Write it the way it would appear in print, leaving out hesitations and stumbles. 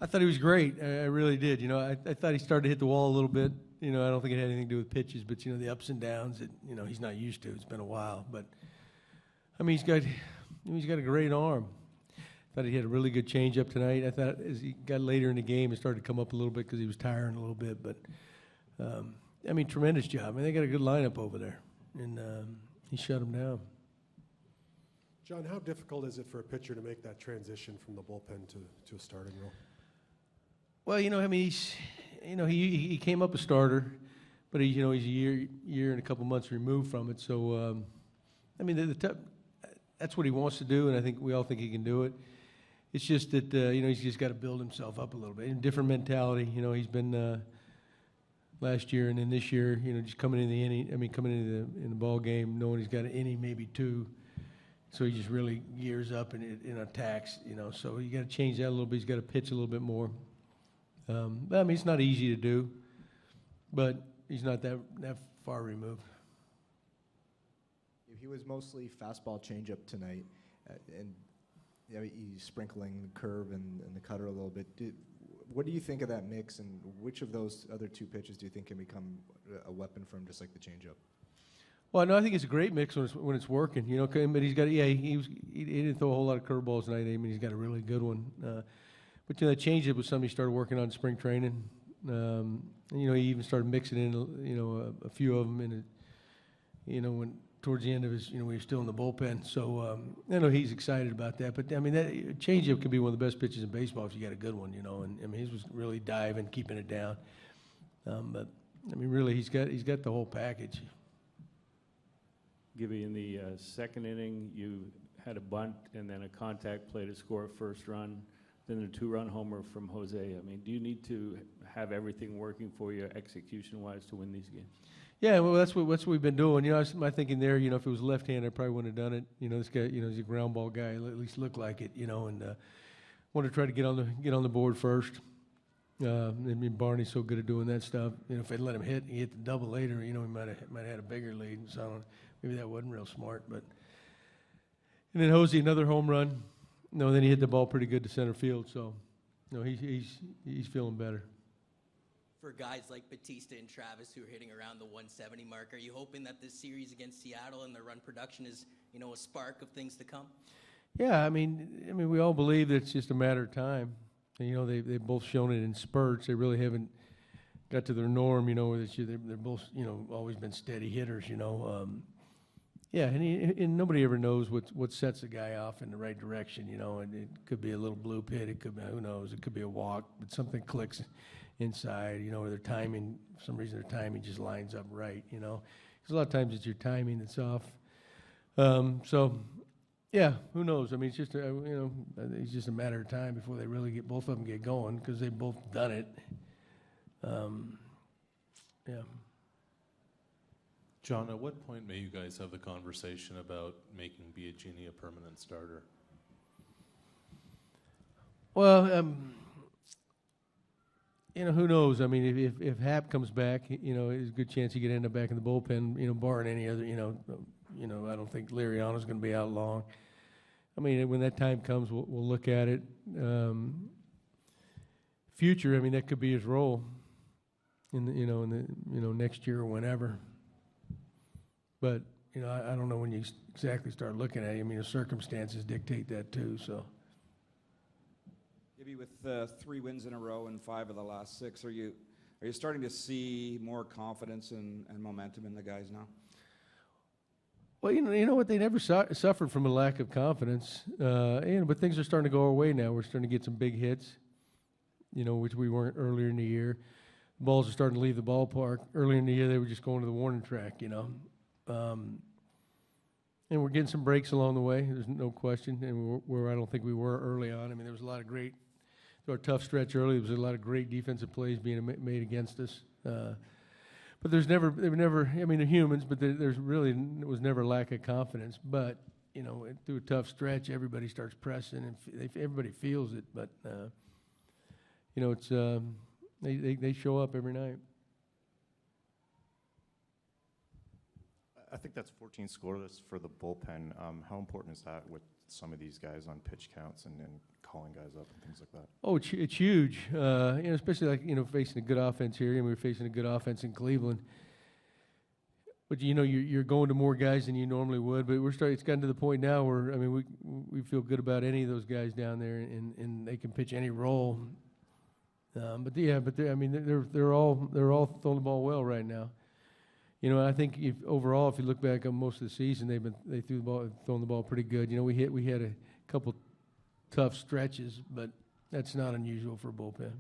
I thought he was great. I really did. You know, I thought he started to hit the wall a little bit. You know, I don't think it had anything to do with pitches, but, you know, the ups and downs that, you know, he's not used to. It's been a while. But, I mean, he's got a great arm. I thought he had a really good changeup tonight. I thought as he got later in the game, it started to come up a little bit because he was tiring a little bit. But, I mean, tremendous job. I mean, they got a good lineup over there. And he shut them down. John, how difficult is it for a pitcher to make that transition from the bullpen to a starting role? Well, you know, I mean, he came up a starter, but he's a year and a couple months removed from it. So, I mean, that's what he wants to do, and I think we all think he can do it. It's just that he's just got to build himself up a little bit. Different mentality. You know, he's been last year and then this year. You know, just coming in the inning. I mean, coming into the ball game, knowing he's got an inning, maybe two. So he just really gears up and attacks. You know, so you got to change that a little bit. He's got to pitch a little bit more. But I mean, it's not easy to do, but he's not that far removed. He was mostly fastball changeup tonight, and you know, he's sprinkling the curve and the cutter a little bit. What do you think of that mix, and which of those other two pitches do you think can become a weapon for him, just like the changeup? Well, no, I think it's a great mix when it's working. You know, but he's got he didn't throw a whole lot of curveballs tonight. I mean, he's got a really good one. But you know, that changeup was something he started working on in spring training. And, you know, he even started mixing in, you know, a few of them in it. You know, when towards the end of his, you know, when he was still in the bullpen. So, I know he's excited about that. But, I mean, that changeup can be one of the best pitches in baseball if you got a good one, you know. And, I mean, his was really diving, keeping it down. But, I mean, really, he's got the whole package. Gibby, in the second inning, you had a bunt and then a contact play to score a first run, then a two-run homer from Jose. I mean, do you need to have everything working for you execution-wise to win these games? Yeah, well, that's what we've been doing. You know, my thinking there, you know, if it was left-handed, I probably wouldn't have done it. You know, this guy, you know, he's a ground ball guy, at least look like it, you know, and wanted to try to get on the board first. I mean, Barney's so good at doing that stuff. You know, if I'd let him he hit the double later, you know, he might have had a bigger lead. So I don't know, maybe that wasn't real smart. But and then Jose, another home run. No, then he hit the ball pretty good to center field. So, no, he's feeling better. For guys like Batista and Travis who are hitting around the 170 mark, are you hoping that this series against Seattle and their run production is, you know, a spark of things to come? Yeah, I mean, we all believe that it's just a matter of time. And, you know, they've both shown it in spurts. They really haven't got to their norm, you know. They're both, you know, always been steady hitters, you know. Yeah, and nobody ever knows what sets a guy off in the right direction, you know. And it could be a little blue pit. It could be, who knows, it could be a walk. But something clicks inside, you know, or their timing, for some reason their timing just lines up right, you know. Because a lot of times it's your timing that's off. So, yeah, who knows? I mean, it's just, you know, it's just a matter of time before they really both of them get going because they've both done it. Yeah. John, at what point may you guys have the conversation about making Biagini a permanent starter? Well, you know, who knows? I mean, if Happ comes back, you know, there's a good chance he could end up back in the bullpen, you know, barring any other, you know, I don't think Liriano's going to be out long. I mean, when that time comes, we'll look at it. Future, I mean, that could be his role in the next year or whenever. But, you know, I don't know when you exactly start looking at it. I mean, the circumstances dictate that too, so. Maybe with 3 wins in a row and 5 of the last 6, are you starting to see more confidence and momentum in the guys now? Well, you know what? They never suffered from a lack of confidence, but things are starting to go our way now. We're starting to get some big hits, you know, which we weren't earlier in the year. Balls are starting to leave the ballpark. Earlier in the year, they were just going to the warning track, you know. And we're getting some breaks along the way. There's no question, and where I don't think we were early on. I mean, there was a lot of great, through our tough stretch early, there was a lot of great defensive plays being made against us. But they were never, I mean, they're humans, but there's really, it was never lack of confidence. But, you know, through a tough stretch, everybody starts pressing, and everybody feels it. But, you know, it's, they show up every night. I think that's 14 scoreless for the bullpen. How important is that with some of these guys on pitch counts and calling guys up and things like that? Oh, it's huge. Especially like facing a good offense here. We were facing a good offense in Cleveland. But you're going to more guys than you normally would. But it's gotten to the point now where we feel good about any of those guys down there, and they can pitch any role. But they're all throwing the ball well right now. I think if you look back on most of the season, they throwing the ball pretty good. We had a couple tough stretches, but that's not unusual for a bullpen.